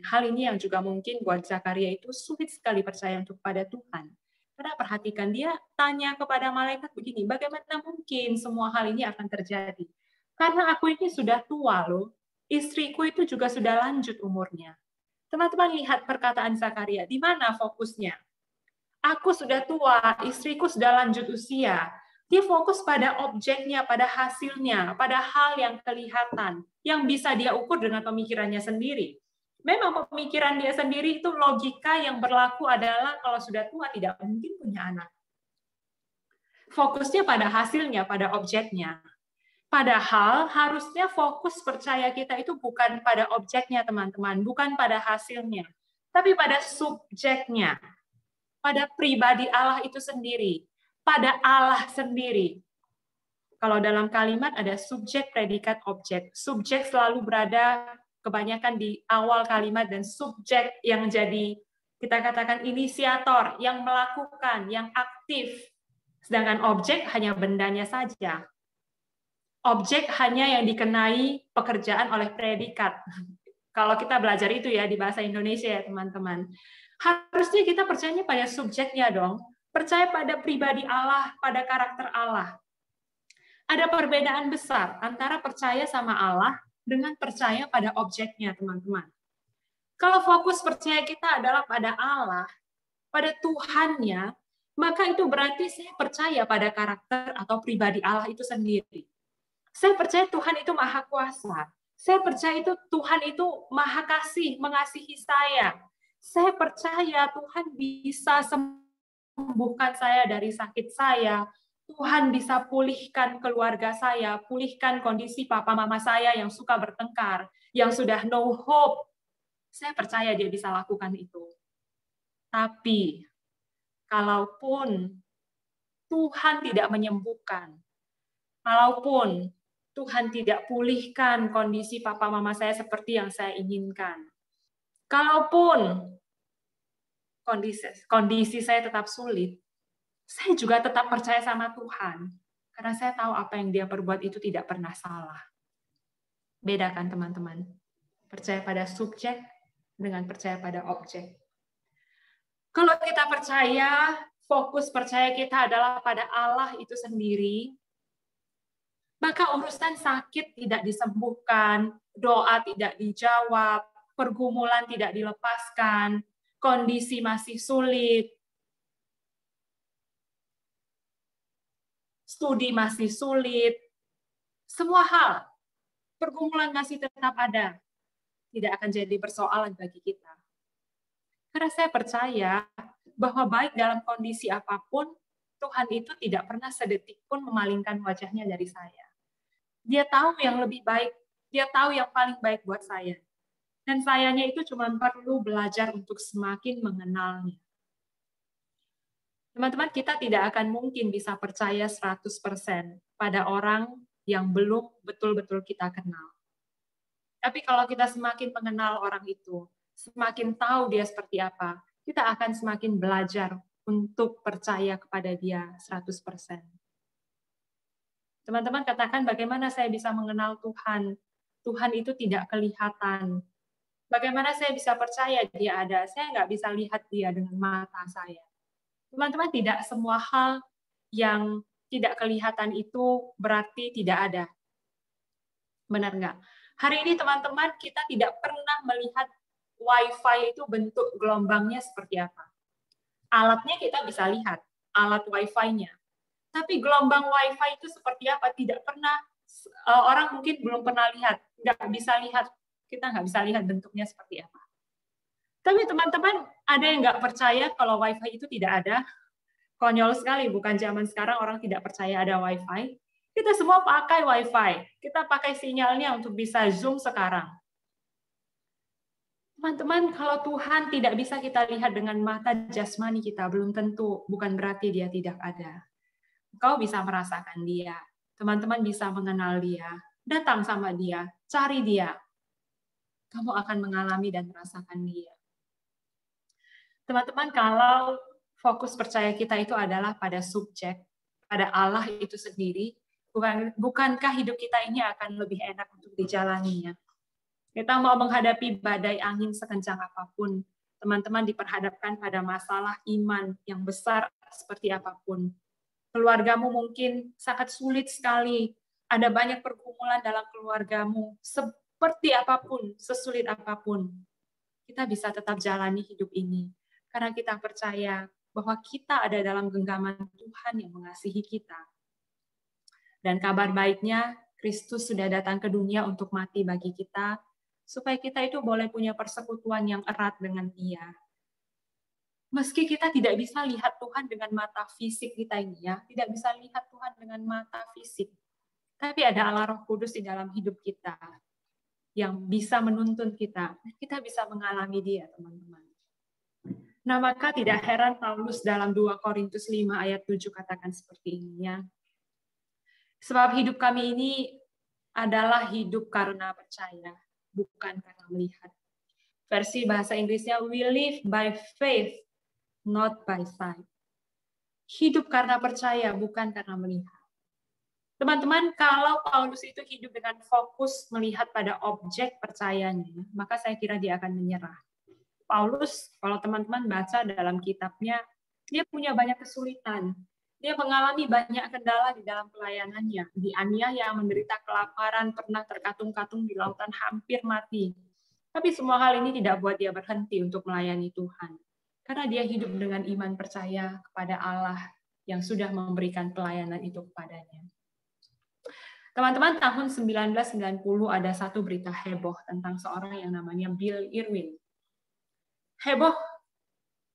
Hal ini yang juga mungkin buat Zakaria itu sulit sekali percaya untuk pada Tuhan. Karena perhatikan, dia tanya kepada malaikat begini, bagaimana mungkin semua hal ini akan terjadi? Karena aku ini sudah tua loh, istriku itu juga sudah lanjut umurnya. Teman-teman lihat perkataan Zakaria, di mana fokusnya? Aku sudah tua, istriku sudah lanjut usia. Dia fokus pada objeknya, pada hasilnya, pada hal yang kelihatan, yang bisa dia ukur dengan pemikirannya sendiri. Memang pemikiran dia sendiri itu logika yang berlaku adalah kalau sudah tua tidak mungkin punya anak. Fokusnya pada hasilnya, pada objeknya. Padahal harusnya fokus percaya kita itu bukan pada objeknya, teman-teman, bukan pada hasilnya, tapi pada subjeknya, pada pribadi Allah itu sendiri, pada Allah sendiri. Kalau dalam kalimat ada subjek, predikat, objek. Subjek selalu berada kebanyakan di awal kalimat dan subjek yang jadi, kita katakan inisiator, yang melakukan, yang aktif. Sedangkan objek hanya bendanya saja. Objek hanya yang dikenai pekerjaan oleh predikat. Kalau kita belajar itu ya di bahasa Indonesia ya teman-teman. Harusnya kita percayanya pada subjeknya dong. Percaya pada pribadi Allah, pada karakter Allah. Ada perbedaan besar antara percaya sama Allah dengan percaya pada objeknya, teman-teman. Kalau fokus percaya kita adalah pada Allah, pada Tuhannya, maka itu berarti saya percaya pada karakter atau pribadi Allah itu sendiri. Saya percaya Tuhan itu maha kuasa. Saya percaya itu Tuhan itu maha kasih, mengasihi saya. Saya percaya Tuhan bisa sembuhkan saya dari sakit saya. Tuhan bisa pulihkan keluarga saya, pulihkan kondisi papa mama saya yang suka bertengkar, yang sudah no hope. Saya percaya dia bisa lakukan itu. Tapi, kalaupun Tuhan tidak menyembuhkan, kalaupun Tuhan tidak pulihkan kondisi papa mama saya seperti yang saya inginkan, kalaupun kondisi saya tetap sulit, saya juga tetap percaya sama Tuhan. Karena saya tahu apa yang dia perbuat itu tidak pernah salah. Bedakan teman-teman. Percaya pada subjek dengan percaya pada objek. Kalau kita percaya, fokus percaya kita adalah pada Allah itu sendiri, maka urusan sakit tidak disembuhkan, doa tidak dijawab, pergumulan tidak dilepaskan, kondisi masih sulit, studi masih sulit, semua hal, pergumulan masih tetap ada, tidak akan jadi persoalan bagi kita. Karena saya percaya bahwa baik dalam kondisi apapun, Tuhan itu tidak pernah sedetik pun memalingkan wajahnya dari saya. Dia tahu yang lebih baik, dia tahu yang paling baik buat saya. Dan sayanya itu cuma perlu belajar untuk semakin mengenalnya. Teman-teman, kita tidak akan mungkin bisa percaya 100% pada orang yang belum betul-betul kita kenal. Tapi kalau kita semakin mengenal orang itu, semakin tahu dia seperti apa, kita akan semakin belajar untuk percaya kepada dia 100%. Teman-teman katakan, bagaimana saya bisa mengenal Tuhan? Tuhan itu tidak kelihatan. Bagaimana saya bisa percaya dia ada? Saya nggak bisa lihat dia dengan mata saya. Teman-teman, tidak semua hal yang tidak kelihatan itu berarti tidak ada. Benar nggak? Hari ini teman-teman, kita tidak pernah melihat Wi-Fi itu bentuk gelombangnya seperti apa. Alatnya kita bisa lihat, alat Wi-Fi-nya. Tapi gelombang Wi-Fi itu seperti apa? Tidak pernah, orang mungkin belum pernah lihat, nggak bisa lihat, kita nggak bisa lihat bentuknya seperti apa. Tapi teman-teman, ada yang nggak percaya kalau Wi-Fi itu tidak ada? Konyol sekali, bukan zaman sekarang orang tidak percaya ada Wi-Fi. Kita semua pakai Wi-Fi, kita pakai sinyalnya untuk bisa Zoom sekarang. Teman-teman, kalau Tuhan tidak bisa kita lihat dengan mata jasmani kita, belum tentu, bukan berarti dia tidak ada. Kau bisa merasakan dia, teman-teman bisa mengenal dia, datang sama dia, cari dia. Kamu akan mengalami dan merasakan dia. Teman-teman, kalau fokus percaya kita itu adalah pada subjek, pada Allah itu sendiri, bukankah hidup kita ini akan lebih enak untuk dijalaninya? Kita mau menghadapi badai angin sekencang apapun, teman-teman diperhadapkan pada masalah iman yang besar seperti apapun. Keluargamu mungkin sangat sulit sekali, ada banyak pergumulan dalam keluargamu, seperti apapun, sesulit apapun. Kita bisa tetap jalani hidup ini, karena kita percaya bahwa kita ada dalam genggaman Tuhan yang mengasihi kita. Dan kabar baiknya, Kristus sudah datang ke dunia untuk mati bagi kita, supaya kita itu boleh punya persekutuan yang erat dengan Dia. Meski kita tidak bisa lihat Tuhan dengan mata fisik kita ini ya, tidak bisa lihat Tuhan dengan mata fisik. Tapi ada Allah Roh Kudus di dalam hidup kita yang bisa menuntun kita. Kita bisa mengalami Dia, teman-teman. Nah, maka tidak heran Paulus dalam 2 Korintus 5 ayat 7 katakan seperti ini ya. Sebab hidup kami ini adalah hidup karena percaya, bukan karena melihat. Versi bahasa Inggrisnya, we live by faith, not by sight. Hidup karena percaya, bukan karena melihat. Teman-teman, kalau Paulus itu hidup dengan fokus melihat pada objek percayanya, maka saya kira dia akan menyerah. Paulus, kalau teman-teman baca dalam kitabnya, dia punya banyak kesulitan. Dia mengalami banyak kendala di dalam pelayanannya. Dianiaya, menderita kelaparan, pernah terkatung-katung di lautan, hampir mati. Tapi semua hal ini tidak buat dia berhenti untuk melayani Tuhan. Karena dia hidup dengan iman percaya kepada Allah yang sudah memberikan pelayanan itu kepadanya. Teman-teman, tahun 1990 ada satu berita heboh tentang seorang yang namanya Bill Irwin. Heboh,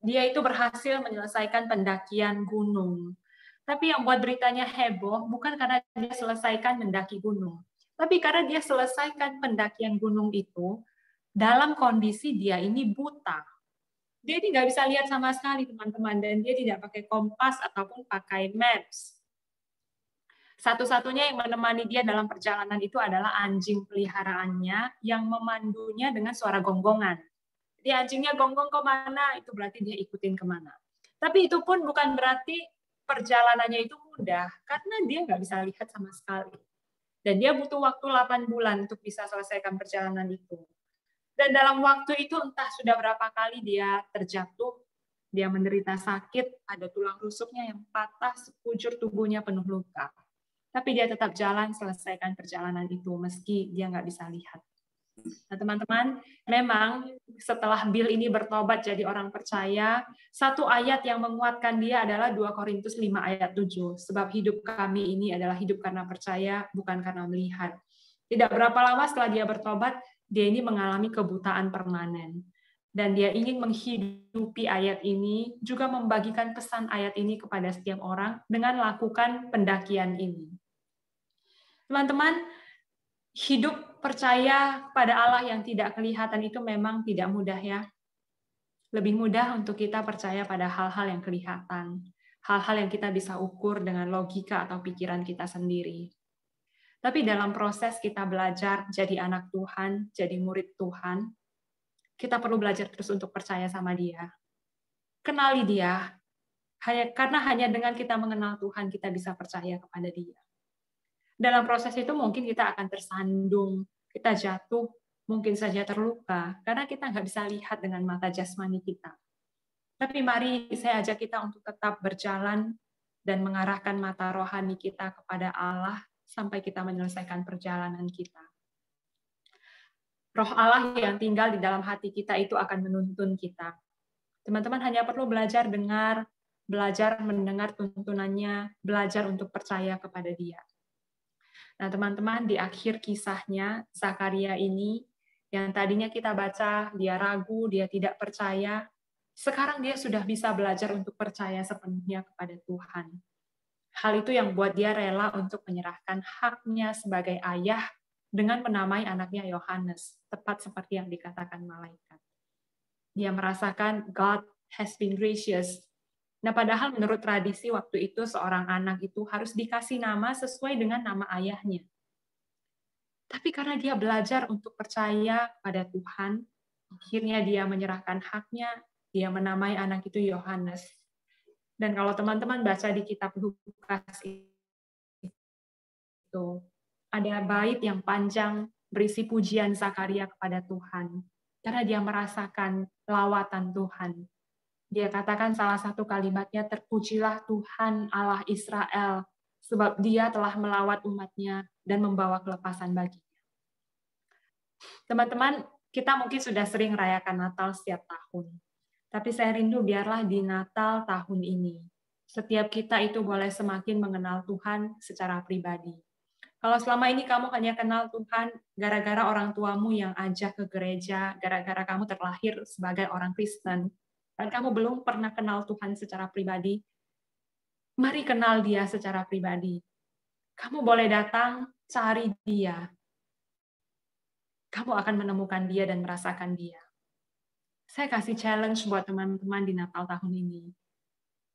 dia itu berhasil menyelesaikan pendakian gunung. Tapi yang buat beritanya heboh bukan karena dia selesaikan mendaki gunung, tapi karena dia selesaikan pendakian gunung itu dalam kondisi dia ini buta. Dia ini nggak bisa lihat sama sekali, teman-teman, dan dia tidak pakai kompas ataupun pakai maps. Satu-satunya yang menemani dia dalam perjalanan itu adalah anjing peliharaannya yang memandunya dengan suara gonggongan. Jadi anjingnya gonggong kemana, itu berarti dia ikutin kemana. Tapi itu pun bukan berarti perjalanannya itu mudah karena dia nggak bisa lihat sama sekali. Dan dia butuh waktu 8 bulan untuk bisa selesaikan perjalanan itu. Dan dalam waktu itu entah sudah berapa kali dia terjatuh, dia menderita sakit, ada tulang rusuknya yang patah, sekujur tubuhnya penuh luka. Tapi dia tetap jalan selesaikan perjalanan itu meski dia nggak bisa lihat. Nah, teman-teman, memang setelah Bill ini bertobat jadi orang percaya, satu ayat yang menguatkan dia adalah 2 Korintus 5 ayat 7. Sebab hidup kami ini adalah hidup karena percaya, bukan karena melihat. Tidak berapa lama setelah dia bertobat, dia ini mengalami kebutaan permanen. Dan dia ingin menghidupi ayat ini, juga membagikan pesan ayat ini kepada setiap orang dengan lakukan pendakian ini. Teman-teman, hidup percaya pada Allah yang tidak kelihatan itu memang tidak mudah ya. Lebih mudah untuk kita percaya pada hal-hal yang kelihatan, hal-hal yang kita bisa ukur dengan logika atau pikiran kita sendiri. Tapi dalam proses kita belajar jadi anak Tuhan, jadi murid Tuhan, kita perlu belajar terus untuk percaya sama Dia. Kenali Dia, karena hanya dengan kita mengenal Tuhan, kita bisa percaya kepada Dia. Dalam proses itu mungkin kita akan tersandung, kita jatuh, mungkin saja terluka, karena kita nggak bisa lihat dengan mata jasmani kita. Tapi mari saya ajak kita untuk tetap berjalan dan mengarahkan mata rohani kita kepada Allah sampai kita menyelesaikan perjalanan kita. Roh Allah yang tinggal di dalam hati kita itu akan menuntun kita. Teman-teman hanya perlu belajar dengar, belajar mendengar tuntunannya, belajar untuk percaya kepada Dia. Nah, teman-teman, di akhir kisahnya, Zakaria ini, yang tadinya kita baca, dia ragu, dia tidak percaya, sekarang dia sudah bisa belajar untuk percaya sepenuhnya kepada Tuhan. Hal itu yang buat dia rela untuk menyerahkan haknya sebagai ayah dengan menamai anaknya Yohanes, tepat seperti yang dikatakan malaikat. Dia merasakan God has been gracious. Nah, padahal menurut tradisi waktu itu seorang anak itu harus dikasih nama sesuai dengan nama ayahnya. Tapi karena dia belajar untuk percaya pada Tuhan, akhirnya dia menyerahkan haknya, dia menamai anak itu Yohanes. Dan kalau teman-teman baca di kitab Lukas itu, ada bait yang panjang berisi pujian Zakaria kepada Tuhan. Karena dia merasakan lawatan Tuhan. Dia katakan salah satu kalimatnya, terpujilah Tuhan Allah Israel, sebab Dia telah melawat umatnya dan membawa kelepasan baginya. Teman-teman, kita mungkin sudah sering merayakan Natal setiap tahun. Tapi saya rindu biarlah di Natal tahun ini, setiap kita itu boleh semakin mengenal Tuhan secara pribadi. Kalau selama ini kamu hanya kenal Tuhan gara-gara orang tuamu yang ajak ke gereja, gara-gara kamu terlahir sebagai orang Kristen, dan kamu belum pernah kenal Tuhan secara pribadi, mari kenal Dia secara pribadi. Kamu boleh datang, cari Dia. Kamu akan menemukan Dia dan merasakan Dia. Saya kasih challenge buat teman-teman di Natal tahun ini.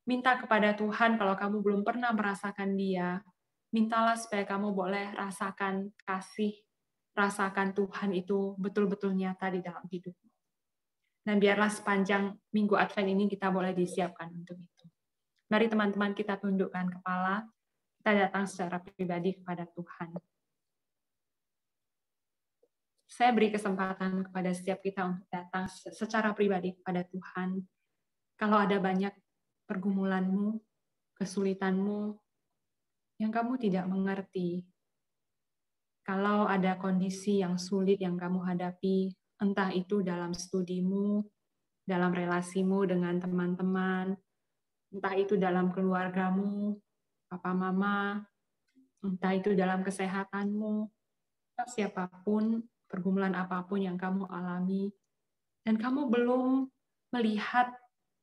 Minta kepada Tuhan kalau kamu belum pernah merasakan Dia, mintalah supaya kamu boleh rasakan kasih, rasakan Tuhan itu betul-betul nyata di dalam hidupmu. Dan biarlah sepanjang Minggu Advent ini kita boleh disiapkan untuk itu. Mari teman-teman kita tundukkan kepala, kita datang secara pribadi kepada Tuhan. Saya beri kesempatan kepada setiap kita untuk datang secara pribadi kepada Tuhan. Kalau ada banyak pergumulanmu, kesulitanmu, yang kamu tidak mengerti, kalau ada kondisi yang sulit yang kamu hadapi, entah itu dalam studimu, dalam relasimu dengan teman-teman, entah itu dalam keluargamu, papa mama, entah itu dalam kesehatanmu, siapapun, pergumulan apapun yang kamu alami, dan kamu belum melihat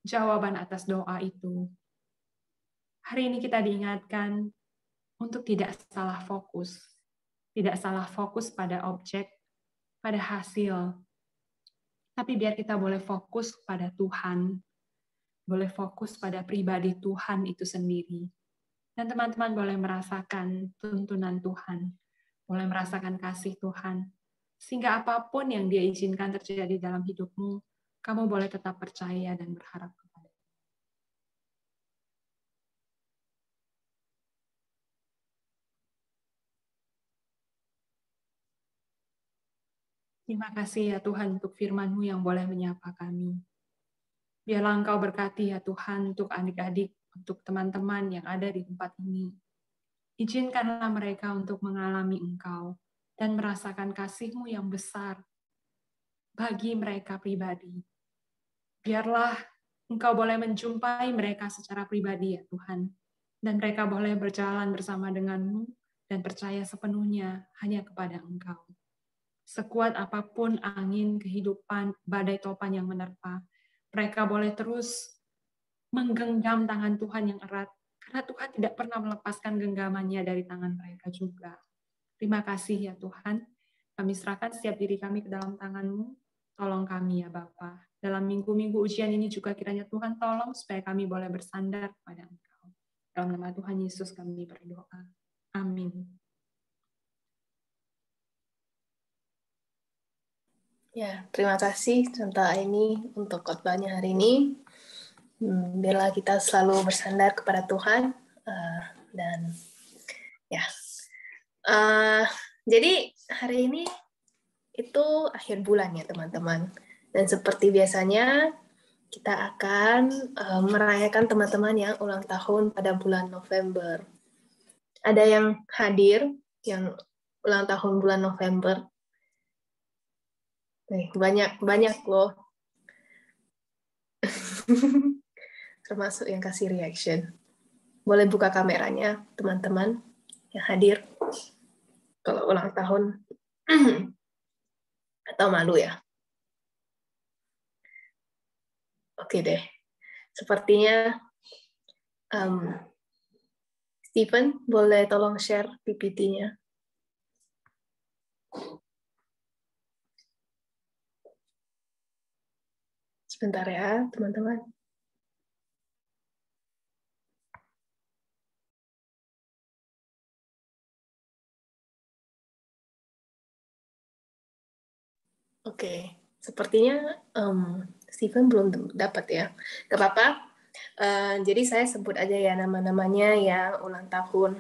jawaban atas doa itu. Hari ini kita diingatkan untuk tidak salah fokus. Tidak salah fokus pada objek, pada hasil. Tapi biar kita boleh fokus pada Tuhan. Boleh fokus pada pribadi Tuhan itu sendiri. Dan teman-teman boleh merasakan tuntunan Tuhan. Boleh merasakan kasih Tuhan. Sehingga apapun yang Dia izinkan terjadi dalam hidupmu, kamu boleh tetap percaya dan berharap kepada Dia. Terima kasih ya Tuhan untuk firman-Mu yang boleh menyapa kami. Biarlah Engkau berkati ya Tuhan untuk adik-adik, untuk teman-teman yang ada di tempat ini. Izinkanlah mereka untuk mengalami Engkau dan merasakan kasih-Mu yang besar bagi mereka pribadi. Biarlah Engkau boleh menjumpai mereka secara pribadi ya Tuhan. Dan mereka boleh berjalan bersama dengan-Mu dan percaya sepenuhnya hanya kepada Engkau. Sekuat apapun angin kehidupan, badai topan yang menerpa, mereka boleh terus menggenggam tangan Tuhan yang erat, karena Tuhan tidak pernah melepaskan genggamannya dari tangan mereka juga. Terima kasih ya Tuhan. Kami serahkan setiap diri kami ke dalam tangan-Mu. Tolong kami ya Bapa. Dalam minggu-minggu ujian ini juga kiranya Tuhan tolong supaya kami boleh bersandar kepada Engkau. Dalam nama Tuhan Yesus kami berdoa. Amin. Ya, terima kasih Tante Aini untuk khotbahnya hari ini. Biarlah kita selalu bersandar kepada Tuhan dan ya. Jadi hari ini itu akhir bulan ya teman-teman. Dan seperti biasanya kita akan merayakan teman-teman yang ulang tahun pada bulan November. Ada yang hadir yang ulang tahun bulan November. Banyak loh. Termasuk yang kasih reaction. Boleh buka kameranya, teman-teman yang hadir. Kalau ulang tahun. Atau malu ya? Oke deh. Sepertinya Stephen, boleh tolong share PPT-nya? Sebentar ya, teman-teman. Oke, sepertinya Stephen belum dapat ya. Gak apa-apa. Jadi saya sebut aja ya nama-namanya yang ulang tahun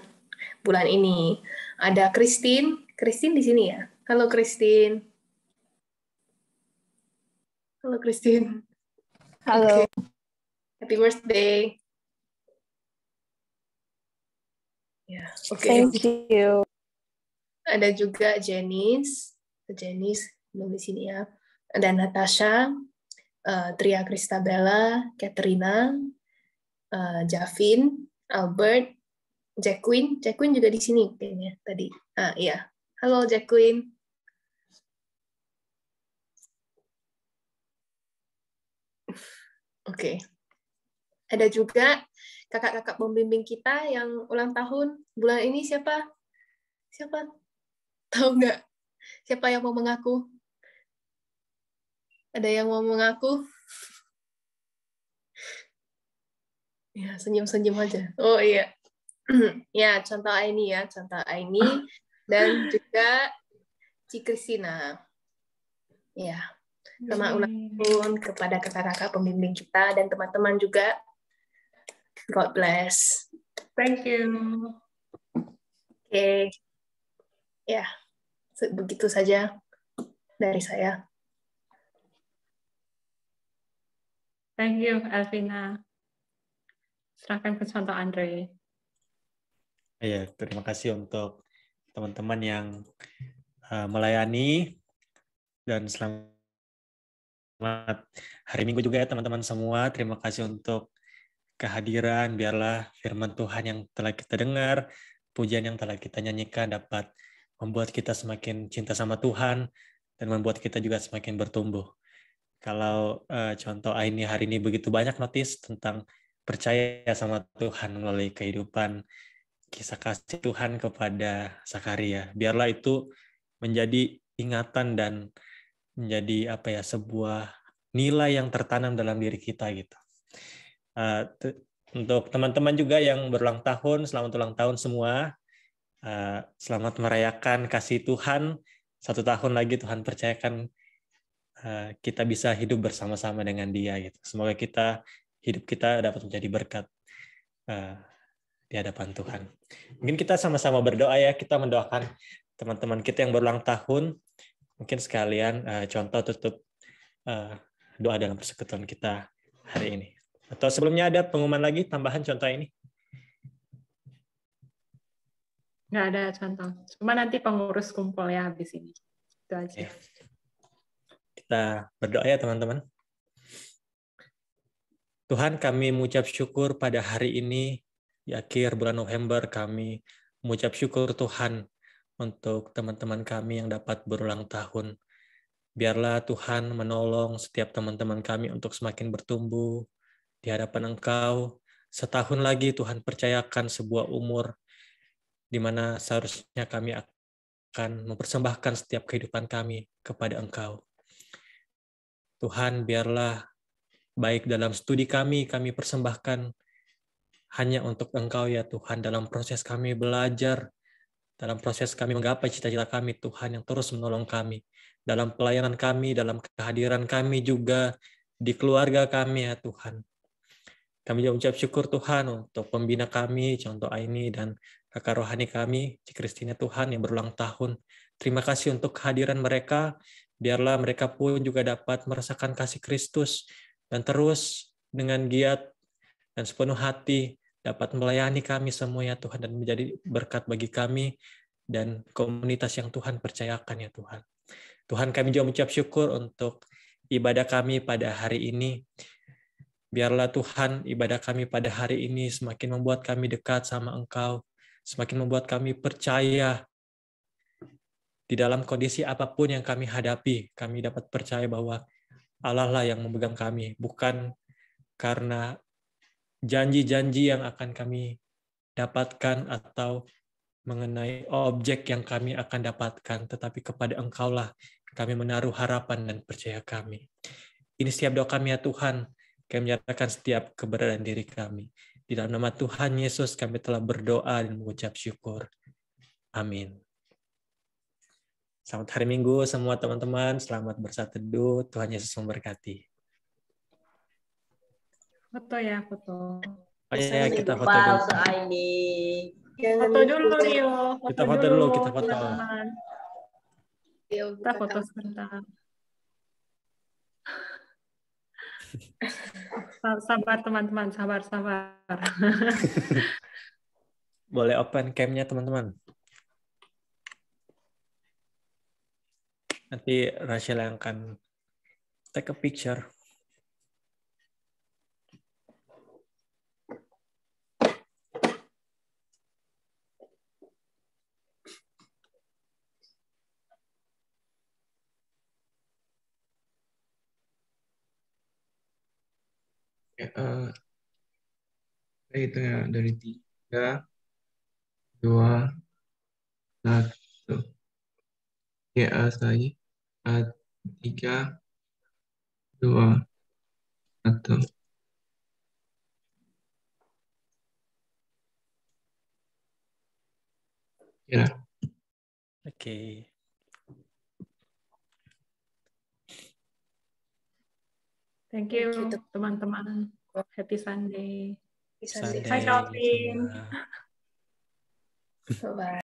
bulan ini. Ada Christine. Christine di sini ya. Halo Christine. Halo Christine. Halo. Okay. Happy birthday. Ya, oke. Thank you. Ada juga Janice belum di sini ya. Ada Natasha, Tria Kristabella, Katrina, Javin, Albert, Jacqueline juga di sini kayaknya tadi. Iya. Halo Jacqueline. Oke. Ada juga kakak-kakak pembimbing kita yang ulang tahun bulan ini siapa? Siapa? Tahu nggak? Siapa yang mau mengaku? Ada yang mau mengaku? Ya, senyum-senyum aja. Oh iya. Ya, contoh Aini ya. Contoh Aini. Dan juga Ci Kristina. Ya. Selamat ulang tahun kepada kakak-kakak pembimbing kita dan teman-teman juga. God bless. Thank you. Oke. Ya, begitu saja dari saya. Thank you, Elvina. Serahkan ke contoh Andre. Ya, terima kasih untuk teman-teman yang melayani dan selamat hari Minggu juga ya teman-teman semua. Terima kasih untuk kehadiran. Biarlah firman Tuhan yang telah kita dengar, pujian yang telah kita nyanyikan dapat membuat kita semakin cinta sama Tuhan dan membuat kita juga semakin bertumbuh. Kalau contoh Aini hari ini begitu banyak notis tentang percaya sama Tuhan melalui kehidupan kisah kasih Tuhan kepada Zakaria. Biarlah itu menjadi ingatan dan menjadi sebuah nilai yang tertanam dalam diri kita gitu. Untuk teman-teman juga yang berulang tahun, selamat ulang tahun semua. Selamat merayakan kasih Tuhan. 1 tahun lagi Tuhan percayakan kita bisa hidup bersama-sama dengan Dia gitu. Semoga hidup kita dapat menjadi berkat di hadapan Tuhan. Mungkin kita sama-sama berdoa ya, kita mendoakan teman-teman kita yang berulang tahun. Mungkin sekalian contoh tutup doa dalam persekutuan kita hari ini. Atau sebelumnya ada pengumuman lagi, tambahan contoh ini? Nggak ada contoh. Cuma nanti pengurus kumpul ya habis ini. Itu aja. Oke. Kita berdoa ya teman-teman. Tuhan, kami mengucap syukur pada hari ini, di akhir bulan November, kami mengucap syukur Tuhan untuk teman-teman kami yang dapat berulang tahun. Biarlah Tuhan menolong setiap teman-teman kami untuk semakin bertumbuh di hadapan Engkau. Setahun lagi Tuhan percayakan sebuah umur di mana seharusnya kami akan mempersembahkan setiap kehidupan kami kepada Engkau. Tuhan, biarlah baik dalam studi kami persembahkan hanya untuk Engkau ya Tuhan, dalam proses kami belajar, dalam proses kami menggapai cita-cita kami, Tuhan yang terus menolong kami, dalam pelayanan kami, dalam kehadiran kami juga, di keluarga kami ya Tuhan. Kami juga mengucap syukur Tuhan untuk pembina kami, contoh Aini dan kakak rohani kami, Cikristina Tuhan yang berulang tahun. Terima kasih untuk kehadiran mereka, biarlah mereka pun juga dapat merasakan kasih Kristus, dan terus dengan giat dan sepenuh hati dapat melayani kami semua ya Tuhan, dan menjadi berkat bagi kami dan komunitas yang Tuhan percayakan ya Tuhan. Tuhan, kami juga mengucap syukur untuk ibadah kami pada hari ini. Biarlah Tuhan ibadah kami pada hari ini semakin membuat kami dekat sama Engkau, semakin membuat kami percaya di dalam kondisi apapun yang kami hadapi, kami dapat percaya bahwa Allah lah yang memegang kami, bukan karena janji-janji yang akan kami dapatkan atau mengenai objek yang kami akan dapatkan, tetapi kepada Engkau lah kami menaruh harapan dan percaya kami. Ini setiap doa kami ya Tuhan, kami menyatakan setiap keberadaan diri kami. Di dalam nama Tuhan Yesus kami telah berdoa dan mengucap syukur. Amin. Selamat hari Minggu semua teman-teman, selamat bersaat teduh, Tuhan Yesus memberkati. Foto ya, foto. Oh ya, kita foto Lupa dulu. untuk ini. Foto dulu, Rio. Kita foto dulu, kita foto. teman-teman. Kita foto sebentar. Sabar teman-teman, sabar. Boleh open cam-nya teman-teman. Nanti Rachel yang akan take a picture. Saya hitung ya dari 3, 2, 1. Ya, sekali lagi. 3, 2, 1. Ya. Oke. Thank you teman-teman. Happy Sunday. Sunday. Hai Calvin. Bye.